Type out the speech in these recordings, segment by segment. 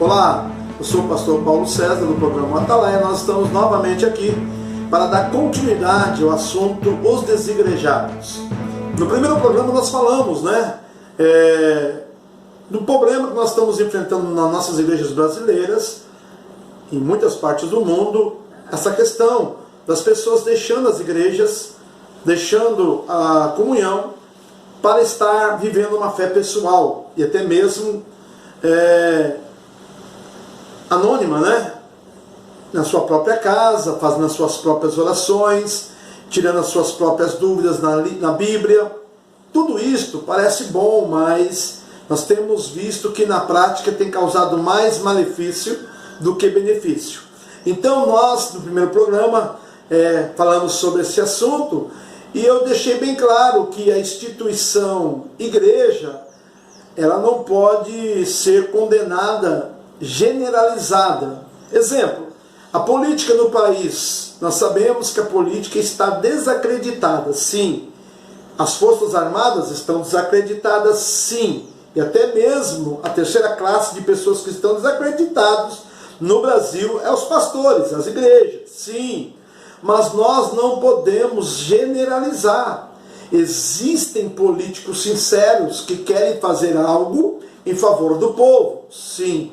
Olá, eu sou o pastor Paulo César do programa Atalaia. Nós estamos novamente aqui para dar continuidade ao assunto Os Desigrejados. No primeiro programa nós falamos, do problema que nós estamos enfrentando nas nossas igrejas brasileiras, em muitas partes do mundo, essa questão das pessoas deixando as igrejas, deixando a comunhão para estar vivendo uma fé pessoal e até mesmo anônima, na sua própria casa, fazendo as suas próprias orações, tirando as suas próprias dúvidas na Bíblia. Tudo isto parece bom, mas nós temos visto que na prática tem causado mais malefício do que benefício. Então nós, no primeiro programa, falamos sobre esse assunto e eu deixei bem claro que a instituição igreja, ela não pode ser condenada, generalizada. Exemplo, a política no país, nós sabemos que a política está desacreditada, sim. As Forças Armadas estão desacreditadas, sim. E até mesmo a terceira classe de pessoas que estão desacreditadas no Brasil é os pastores, as igrejas, sim. Mas nós não podemos generalizar. Existem políticos sinceros que querem fazer algo em favor do povo, sim.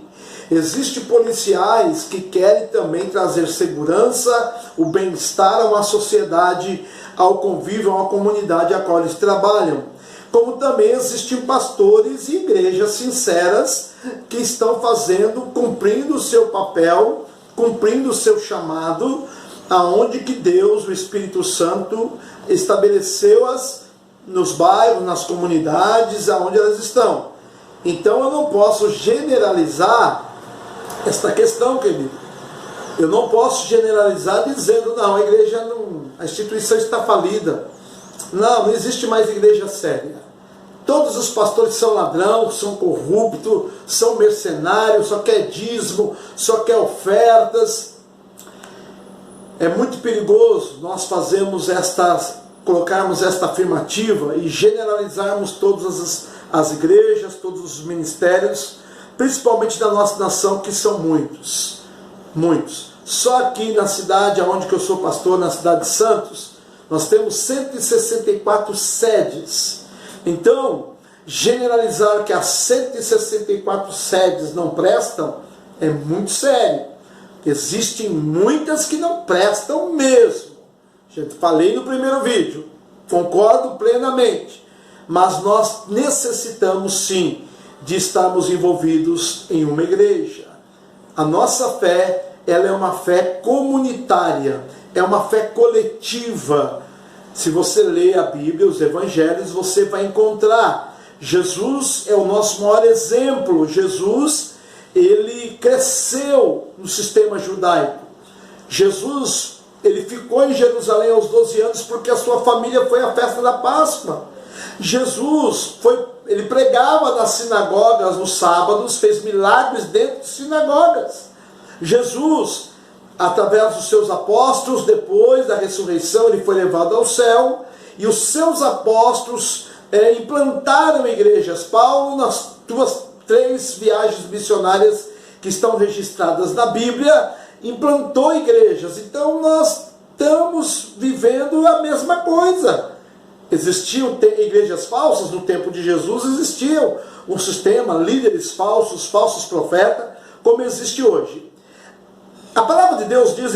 Existem policiais que querem também trazer segurança, o bem-estar a uma sociedade, ao convívio, a uma comunidade a qual eles trabalham. Como também existem pastores e igrejas sinceras que estão cumprindo o seu papel, cumprindo o seu chamado, aonde que Deus, o Espírito Santo, estabeleceu-as nos bairros, nas comunidades, aonde elas estão. Então eu não posso generalizar esta questão, querido. Eu não posso generalizar dizendo, não, a igreja não, a instituição está falida. Não existe mais igreja séria. Todos os pastores são ladrão, são corruptos, são mercenários, só quer dízimo, só quer ofertas. É muito perigoso nós colocarmos esta afirmativa e generalizarmos todas as igrejas, todos os ministérios, principalmente da nossa nação, que são muitos. Muitos. Só aqui na cidade onde eu sou pastor, na cidade de Santos, nós temos 164 sedes. Então, generalizar que as 164 sedes não prestam é muito sério. Existem muitas que não prestam mesmo. Já falei no primeiro vídeo, concordo plenamente. Mas nós necessitamos sim de estarmos envolvidos em uma igreja. A nossa fé, ela é uma fé comunitária, é uma fé coletiva. Se você lê a Bíblia, os Evangelhos, você vai encontrar. Jesus é o nosso maior exemplo. Jesus, ele cresceu no sistema judaico. Jesus, ele ficou em Jerusalém aos 12 anos porque a sua família foi à festa da Páscoa. Jesus, ele pregava nas sinagogas nos sábados, fez milagres dentro de sinagogas. Jesus, através dos seus apóstolos, depois da ressurreição, ele foi levado ao céu, e os seus apóstolos implantaram igrejas. Paulo, nas 3 viagens missionárias que estão registradas na Bíblia, implantou igrejas. Então nós estamos vivendo a mesma coisa. Existiam igrejas falsas no tempo de Jesus, existiam um sistema, líderes falsos, falsos profetas, como existe hoje. A palavra de Deus diz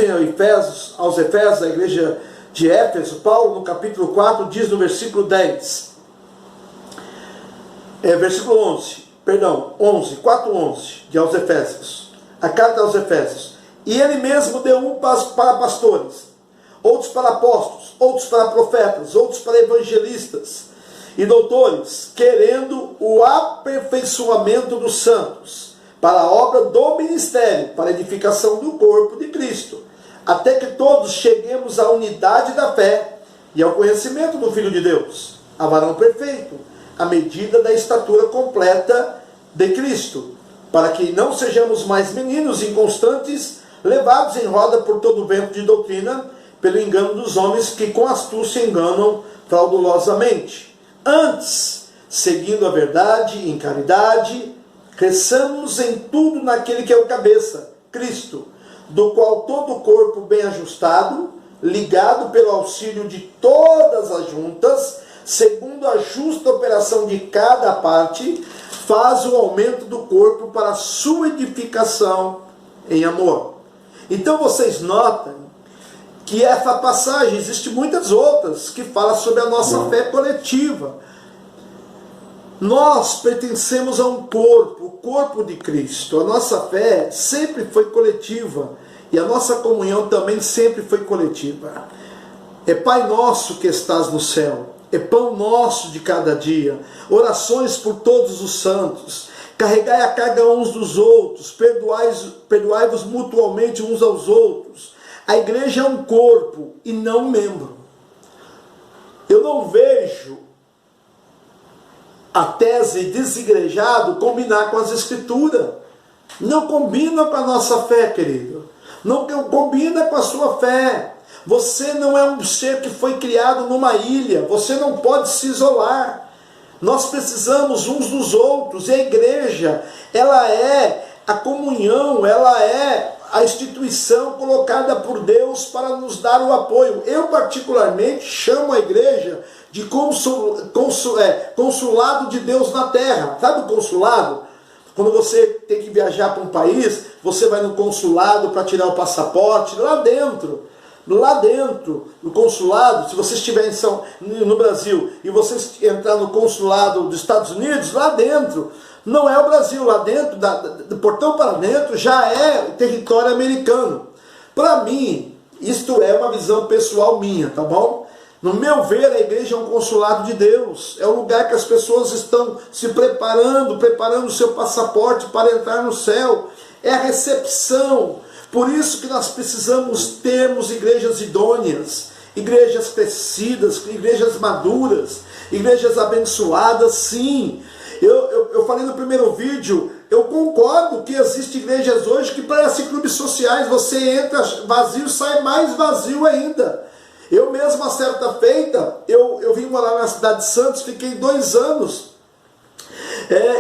aos Efésios, a igreja de Éfeso, Paulo no capítulo 4 diz no versículo 4:11, de aos Efésios, a carta aos Efésios. E ele mesmo deu para pastores, outros para apóstolos, outros para profetas, outros para evangelistas e doutores, querendo o aperfeiçoamento dos santos, para a obra do ministério, para a edificação do corpo de Cristo, até que todos cheguemos à unidade da fé e ao conhecimento do Filho de Deus, a varão perfeito, à medida da estatura completa de Cristo, para que não sejamos mais meninos inconstantes, levados em roda por todo o vento de doutrina, pelo engano dos homens que com astúcia enganam fraudulosamente. Antes, seguindo a verdade em caridade, Cresçamos em tudo naquele que é o cabeça, Cristo, do qual todo o corpo bem ajustado, ligado pelo auxílio de todas as juntas, segundo a justa operação de cada parte, faz o aumento do corpo para a sua edificação em amor. Então vocês notam que essa passagem, existe muitas outras, que fala sobre a nossa fé coletiva. Nós pertencemos a um corpo, o corpo de Cristo. A nossa fé sempre foi coletiva e a nossa comunhão também sempre foi coletiva. É Pai nosso que estás no céu, é pão nosso de cada dia, orações por todos os santos, carregai a carga uns dos outros, perdoai-vos mutualmente uns aos outros. A igreja é um corpo e não um membro. Eu não vejo a tese desigrejado combinar com as escrituras. Não combina com a nossa fé, querido. Não combina com a sua fé. Você não é um ser que foi criado numa ilha. Você não pode se isolar. Nós precisamos uns dos outros. E a igreja, ela é a comunhão, ela é a instituição colocada por Deus para nos dar o apoio. Eu particularmente chamo a igreja de consulado de Deus na terra. Sabe o consulado? Quando você tem que viajar para um país, você vai no consulado para tirar o passaporte, lá dentro, no consulado, se você estiver no Brasil e você entrar no consulado dos Estados Unidos, lá dentro, não é o Brasil, lá dentro, do portão para dentro, já é território americano. Para mim, isto é uma visão pessoal minha, tá bom? No meu ver, a igreja é um consulado de Deus. É o lugar que as pessoas estão se preparando o seu passaporte para entrar no céu. É a recepção. Por isso que nós precisamos termos igrejas idôneas, igrejas crescidas, igrejas maduras, igrejas abençoadas, sim. Eu falei no primeiro vídeo, eu concordo que existem igrejas hoje que parecem clubes sociais. Você entra vazio, sai mais vazio ainda. Eu mesmo, uma certa feita, eu vim morar na cidade de Santos, fiquei 2 anos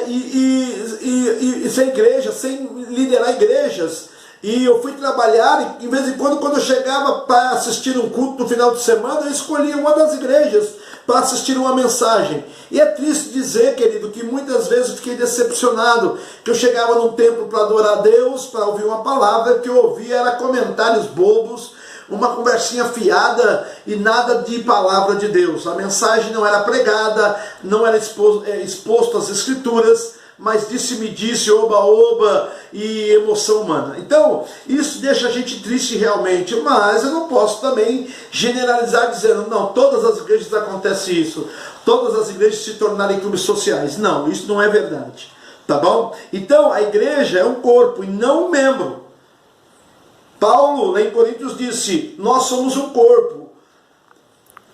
e sem igreja, sem liderar igrejas. E eu fui trabalhar e, de vez em quando eu chegava para assistir um culto no final de semana, eu escolhia uma das igrejas para assistir uma mensagem. E é triste dizer, querido, que muitas vezes eu fiquei decepcionado, que eu chegava num templo para adorar a Deus, para ouvir uma palavra, que eu ouvia era comentários bobos, uma conversinha fiada e nada de palavra de Deus. A mensagem não era pregada, não era exposto às escrituras, mas disse-me-disse, oba-oba e emoção humana. Então, isso deixa a gente triste realmente, mas eu não posso também generalizar dizendo, não, todas as igrejas acontece isso, todas as igrejas se tornarem clubes sociais. Não, isso não é verdade, tá bom? Então, a igreja é um corpo e não um membro. Paulo, lá em Coríntios, disse, nós somos um corpo.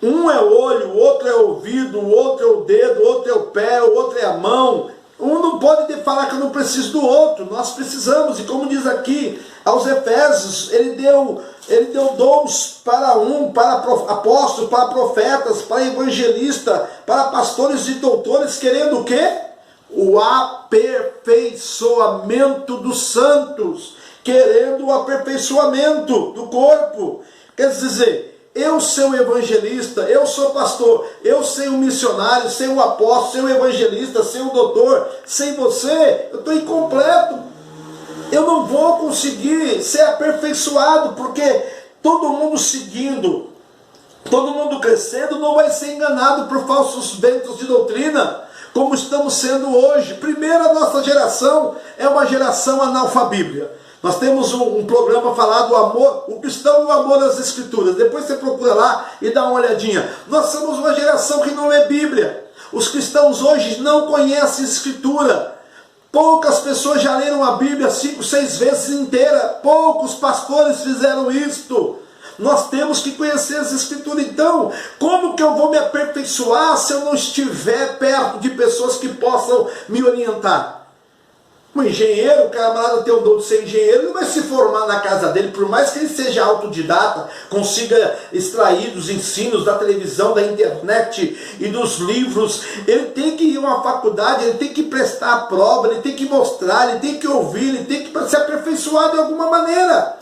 Um é o olho, o outro é o ouvido, o outro é o dedo, o outro é o pé, o outro é a mão. Um não pode falar que eu não preciso do outro. Nós precisamos. E como diz aqui aos Efésios, ele deu dons para apóstolos, para profetas, para evangelistas, para pastores e doutores, querendo o quê? O aperfeiçoamento dos santos. Querendo o aperfeiçoamento do corpo. Quer dizer, eu ser um evangelista, eu sou pastor, eu ser um missionário, ser um apóstolo, ser um evangelista, ser um doutor, sem você, eu estou incompleto. Eu não vou conseguir ser aperfeiçoado, porque todo mundo seguindo, todo mundo crescendo, não vai ser enganado por falsos ventos de doutrina, como estamos sendo hoje. Primeiro, a nossa geração é uma geração analfabíblia. Nós temos um programa falado amor, o cristão e o amor às escrituras. Depois você procura lá e dá uma olhadinha. Nós somos uma geração que não lê Bíblia. Os cristãos hoje não conhecem escritura. Poucas pessoas já leram a Bíblia 5, 6 vezes inteira. Poucos pastores fizeram isto. Nós temos que conhecer as escrituras. Então, como que eu vou me aperfeiçoar se eu não estiver perto de pessoas que possam me orientar? Um engenheiro, o camarada tem o dom de ser engenheiro, ele não vai se formar na casa dele, por mais que ele seja autodidata, consiga extrair dos ensinos da televisão, da internet e dos livros. Ele tem que ir a uma faculdade, ele tem que prestar a prova, ele tem que mostrar, ele tem que ouvir, ele tem que se aperfeiçoar de alguma maneira.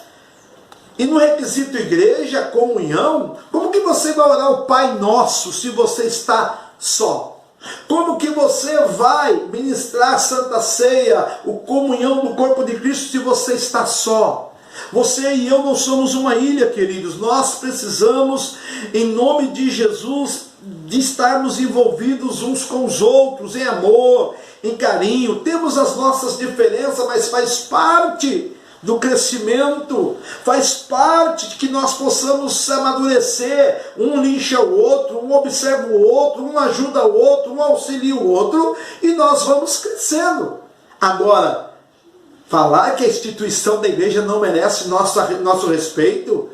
E no requisito igreja, comunhão, como que você vai orar o Pai Nosso se você está só? Como que você vai ministrar a Santa Ceia, o comunhão do corpo de Cristo, se você está só? Você e eu não somos uma ilha, queridos. Nós precisamos, em nome de Jesus, de estarmos envolvidos uns com os outros, em amor, em carinho. Temos as nossas diferenças, mas faz parte do crescimento, faz parte de que nós possamos amadurecer, um lincha o outro, um observa o outro, um ajuda o outro, um auxilia o outro, e nós vamos crescendo. Agora, falar que a instituição da igreja não merece nosso respeito,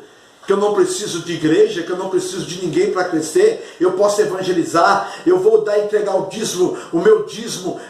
que eu não preciso de igreja, que eu não preciso de ninguém para crescer, eu posso evangelizar, eu vou entregar o dízimo, o dízimo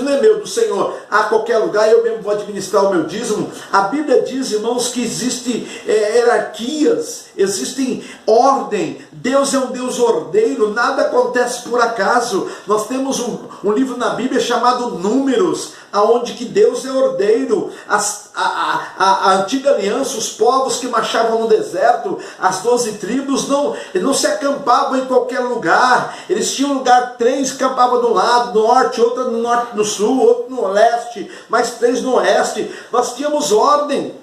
não é meu, do Senhor, a qualquer lugar, eu mesmo vou administrar o meu dízimo. A Bíblia diz, irmãos, que existem hierarquias, existem ordem, Deus é um Deus ordeiro, nada acontece por acaso. Nós temos um livro na Bíblia chamado Números, aonde que Deus é ordeiro. A antiga aliança, os povos que marchavam no deserto, as 12 tribos, não se acampavam em qualquer lugar. Eles tinham lugar, 3 acampavam de um lado, no norte, outro no sul, outro no leste, mais 3 no oeste. Nós tínhamos ordem.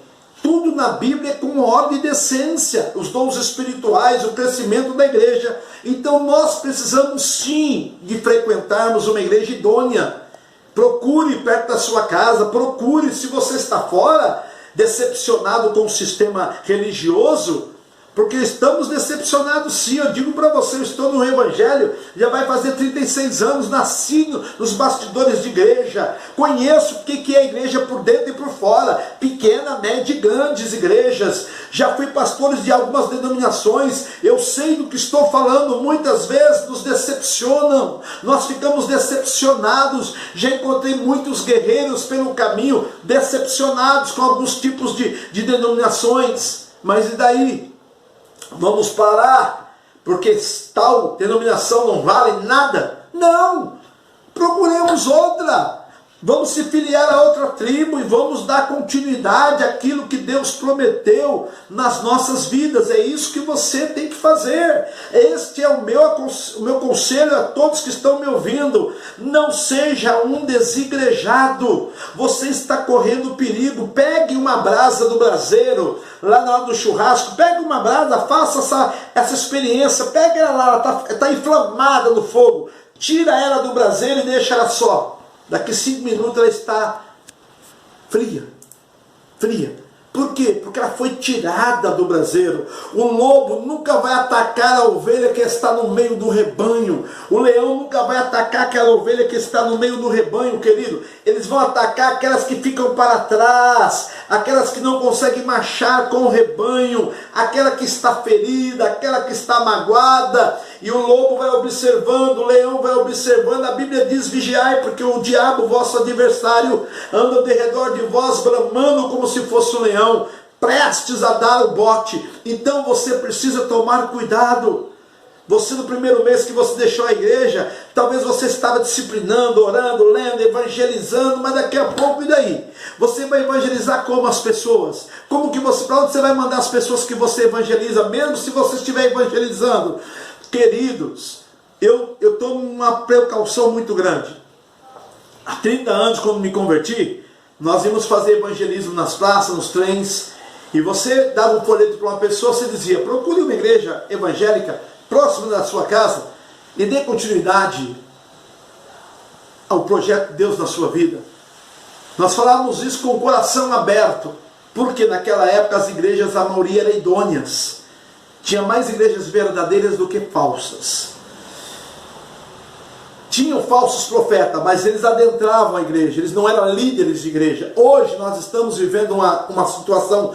Tudo na Bíblia é com ordem e decência, os dons espirituais, o crescimento da igreja. Então nós precisamos sim de frequentarmos uma igreja idônea. Procure perto da sua casa, procure, se você está fora, decepcionado com o sistema religioso, porque estamos decepcionados sim. Eu digo para você, eu estou no Evangelho, já vai fazer 36 anos, nasci nos bastidores de igreja, conheço o que é a igreja por dentro e por fora, pequena, média e grandes igrejas, já fui pastor de algumas denominações, eu sei do que estou falando. Muitas vezes nos decepcionam, nós ficamos decepcionados. Já encontrei muitos guerreiros pelo caminho, decepcionados com alguns tipos de denominações, mas e daí? Vamos parar porque tal denominação não vale nada? Não! Procuremos outra. Vamos se filiar a outra tribo e vamos dar continuidade àquilo que Deus prometeu nas nossas vidas. É isso que você tem que fazer. Este é o meu conselho a todos que estão me ouvindo. Não seja um desigrejado. Você está correndo perigo. Pegue uma brasa do braseiro, lá na hora do churrasco, pegue uma brasa, faça essa experiência. Pegue ela lá, ela está inflamada no fogo. Tira ela do braseiro e deixa ela só. Daqui 5 minutos ela está fria. Por quê? Porque ela foi tirada do braseiro. O lobo nunca vai atacar a ovelha que está no meio do rebanho. O leão nunca vai atacar aquela ovelha que está no meio do rebanho, querido. Eles vão atacar aquelas que ficam para trás, aquelas que não conseguem marchar com o rebanho, aquela que está ferida, aquela que está magoada. E o lobo vai observando, o leão vai observando. A Bíblia diz: vigiai, porque o diabo, vosso adversário, anda de redor de vós, bramando como se fosse um leão, prestes a dar o bote. Então você precisa tomar cuidado. Você, no primeiro mês que você deixou a igreja, talvez você estava disciplinando, orando, lendo, evangelizando, mas daqui a pouco, e daí? Você vai evangelizar como as pessoas? Para onde você vai mandar as pessoas que você evangeliza, mesmo se você estiver evangelizando? Queridos, eu estou numa precaução muito grande. Há 30 anos, quando me converti, nós íamos fazer evangelismo nas praças, nos trens, e você dava um folheto para uma pessoa, você dizia: procure uma igreja evangélica próximo da sua casa e dê continuidade ao projeto de Deus na sua vida. Nós falávamos isso com o coração aberto, porque naquela época as igrejas, a maioria eram idôneas. Tinha mais igrejas verdadeiras do que falsas. Tinham falsos profetas, mas eles adentravam a igreja, eles não eram líderes de igreja. Hoje nós estamos vivendo uma situação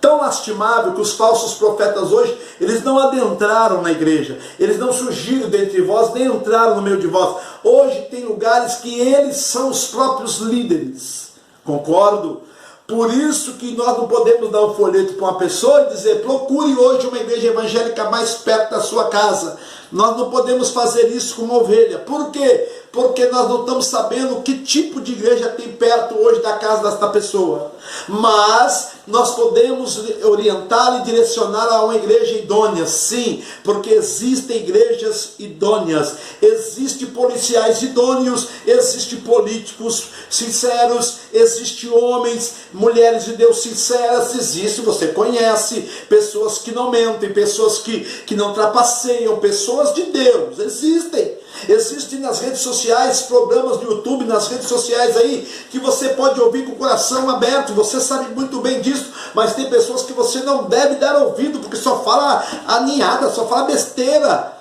Tão lastimável que os falsos profetas hoje, eles não adentraram na igreja, eles não surgiram dentre vós, nem entraram no meio de vós. Hoje tem lugares que eles são os próprios líderes. Concordo? Por isso que nós não podemos dar um folheto para uma pessoa e dizer, procure hoje uma igreja evangélica mais perto da sua casa. Nós não podemos fazer isso com uma ovelha. Por quê? Porque nós não estamos sabendo que tipo de igreja tem perto hoje da casa desta pessoa. Mas nós podemos orientar e direcionar a uma igreja idônea, sim, porque existem igrejas idôneas, existem policiais idôneos, existem políticos sinceros, existem homens, mulheres de Deus sinceras, existe, você conhece, pessoas que não mentem, pessoas que não trapaceiam, pessoas de Deus, existem. Existem nas redes sociais, programas no YouTube, nas redes sociais aí, que você pode ouvir com o coração aberto, você sabe muito bem disso, mas tem pessoas que você não deve dar ouvido, porque só fala aninhada, só fala besteira.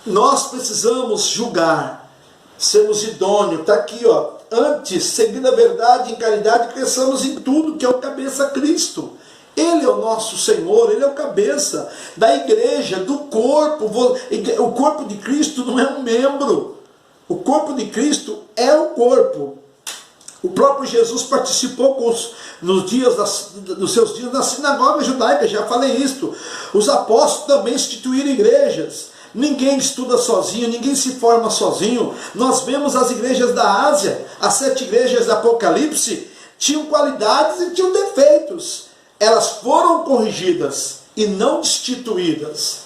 Nós precisamos julgar, sermos idôneos, está aqui, ó, antes, seguindo a verdade em caridade, cresçamos em tudo, que é o cabeça Cristo. Ele é o nosso Senhor, Ele é o cabeça da igreja, do corpo. O corpo de Cristo não é um membro. O corpo de Cristo é o corpo. O próprio Jesus participou nos seus dias na sinagoga judaica, já falei isto. Os apóstolos também instituíram igrejas. Ninguém estuda sozinho, ninguém se forma sozinho. Nós vemos as igrejas da Ásia, as 7 igrejas do Apocalipse, tinham qualidades e tinham defeitos. Elas foram corrigidas e não destituídas.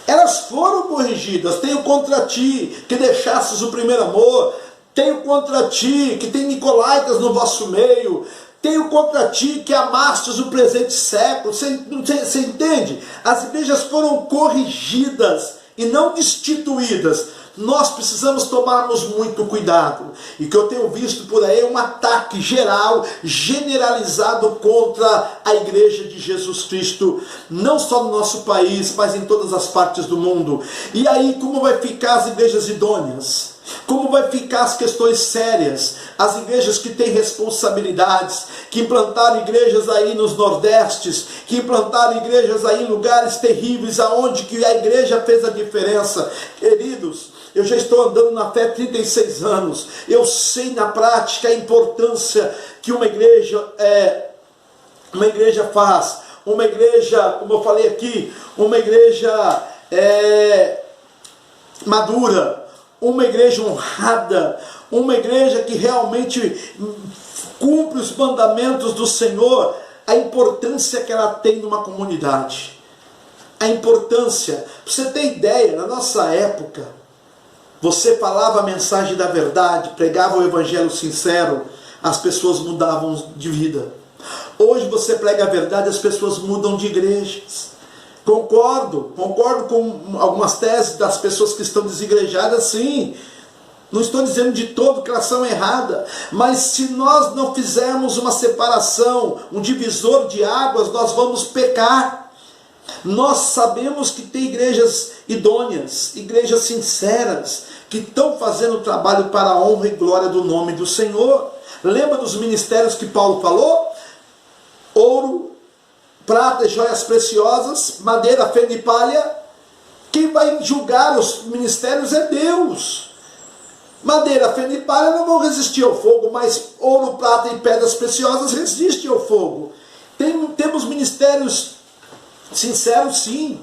Elas foram corrigidas. Tenho contra ti que deixastes o primeiro amor. Tenho contra ti que tem nicolaítas no vosso meio. Tenho contra ti que amastes o presente século. Você entende? As igrejas foram corrigidas e não destituídas. Nós precisamos tomarmos muito cuidado. E o que eu tenho visto por aí é um ataque geral, generalizado contra a igreja de Jesus Cristo, não só no nosso país, mas em todas as partes do mundo. E aí, como vai ficar as igrejas idôneas? Como vai ficar as questões sérias? As igrejas que têm responsabilidades, que implantaram igrejas aí nos nordestes, que implantaram igrejas aí em lugares terríveis, aonde que a igreja fez a diferença. Queridos, eu já estou andando na fé há 36 anos. Eu sei na prática a importância que uma igreja faz. Uma igreja, como eu falei aqui, uma igreja madura, uma igreja honrada, uma igreja que realmente cumpre os mandamentos do Senhor, a importância que ela tem numa comunidade. A importância, para você ter ideia, na nossa época, você falava a mensagem da verdade, pregava o evangelho sincero, as pessoas mudavam de vida. Hoje você prega a verdade, as pessoas mudam de igrejas. Concordo com algumas teses das pessoas que estão desigrejadas, sim. Não estou dizendo de todo que elas são erradas, mas se nós não fizermos uma separação, um divisor de águas, nós vamos pecar. Nós sabemos que tem igrejas idôneas, igrejas sinceras, que estão fazendo o trabalho para a honra e glória do nome do Senhor. Lembra dos ministérios que Paulo falou? Ouro, prata e joias preciosas, madeira, feno e palha. Quem vai julgar os ministérios é Deus. Madeira, feno e palha não vão resistir ao fogo, mas ouro, prata e pedras preciosas resistem ao fogo. Temos ministérios sinceros, sim.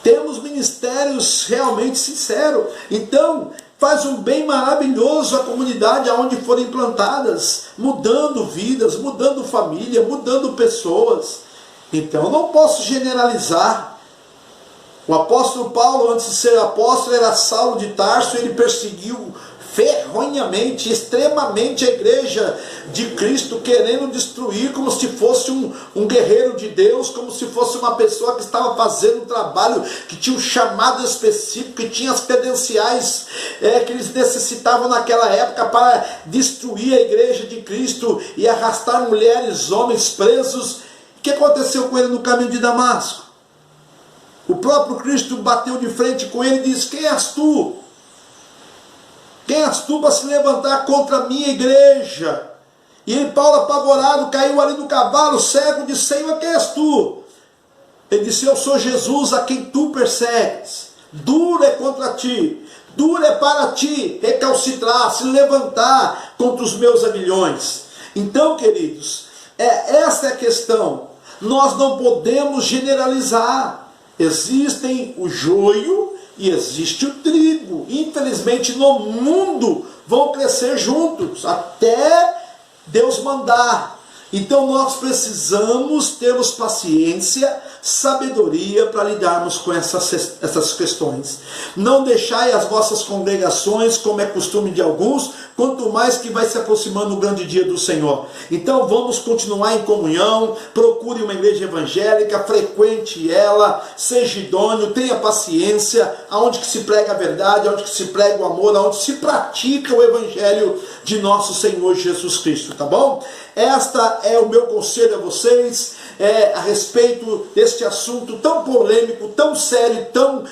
Temos ministérios realmente sinceros. Então, faz um bem maravilhoso à comunidade aonde forem implantadas, mudando vidas, mudando família, mudando pessoas. Então, eu não posso generalizar. O apóstolo Paulo, antes de ser apóstolo, era Saulo de Tarso, ele perseguiu ferronhamente, extremamente a igreja de Cristo, querendo destruir como se fosse um guerreiro de Deus, como se fosse uma pessoa que estava fazendo um trabalho, que tinha um chamado específico, que tinha as credenciais que eles necessitavam naquela época para destruir a igreja de Cristo e arrastar mulheres, homens presos. O que aconteceu com ele no caminho de Damasco? O próprio Cristo bateu de frente com ele e disse: quem és tu? Quem és tu para se levantar contra a minha igreja? E Paulo, apavorado, caiu ali do cavalo, cego, disse: Senhor, quem és tu? Ele disse: eu sou Jesus a quem tu persegues. Duro é contra ti, duro é para ti recalcitrar, se levantar contra os meus aguilhões. Então, queridos, essa é a questão. Nós não podemos generalizar. Existem o joio e existe o trigo. Infelizmente, no mundo vão crescer juntos, até Deus mandar. Então nós precisamos termos paciência, sabedoria para lidarmos com essas questões. Não deixai as vossas congregações, como é costume de alguns, quanto mais que vai se aproximando o grande dia do Senhor. Então vamos continuar em comunhão, procure uma igreja evangélica, frequente ela, seja idôneo, tenha paciência, aonde que se prega a verdade, aonde que se prega o amor, aonde se pratica o evangelho de nosso Senhor Jesus Cristo, tá bom? Esta é o meu conselho a vocês, a respeito deste assunto tão polêmico, tão sério, tão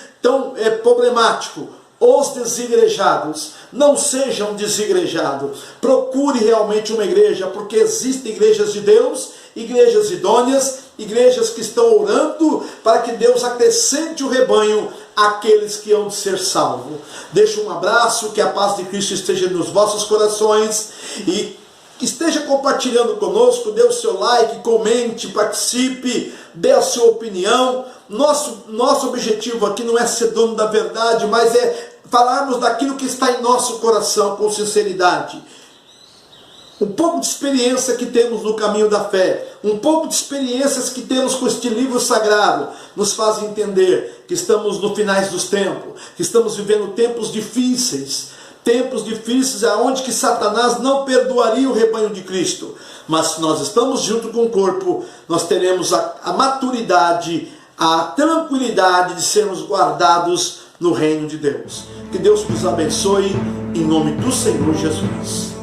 problemático. Os desigrejados, não sejam desigrejados. Procure realmente uma igreja, porque existem igrejas de Deus, igrejas idôneas, igrejas que estão orando para que Deus acrescente o rebanho àqueles que hão de ser salvos. Deixo um abraço, que a paz de Cristo esteja nos vossos corações e esteja compartilhando conosco, dê o seu like, comente, participe, dê a sua opinião. Nosso objetivo aqui não é ser dono da verdade, mas é falarmos daquilo que está em nosso coração com sinceridade. Um pouco de experiência que temos no caminho da fé, um pouco de experiências que temos com este livro sagrado, nos faz entender que estamos no finais dos tempos, que estamos vivendo tempos difíceis aonde que Satanás não perdoaria o rebanho de Cristo. Mas se nós estamos junto com o corpo, nós teremos a maturidade, a tranquilidade de sermos guardados no reino de Deus. Que Deus nos abençoe, em nome do Senhor Jesus.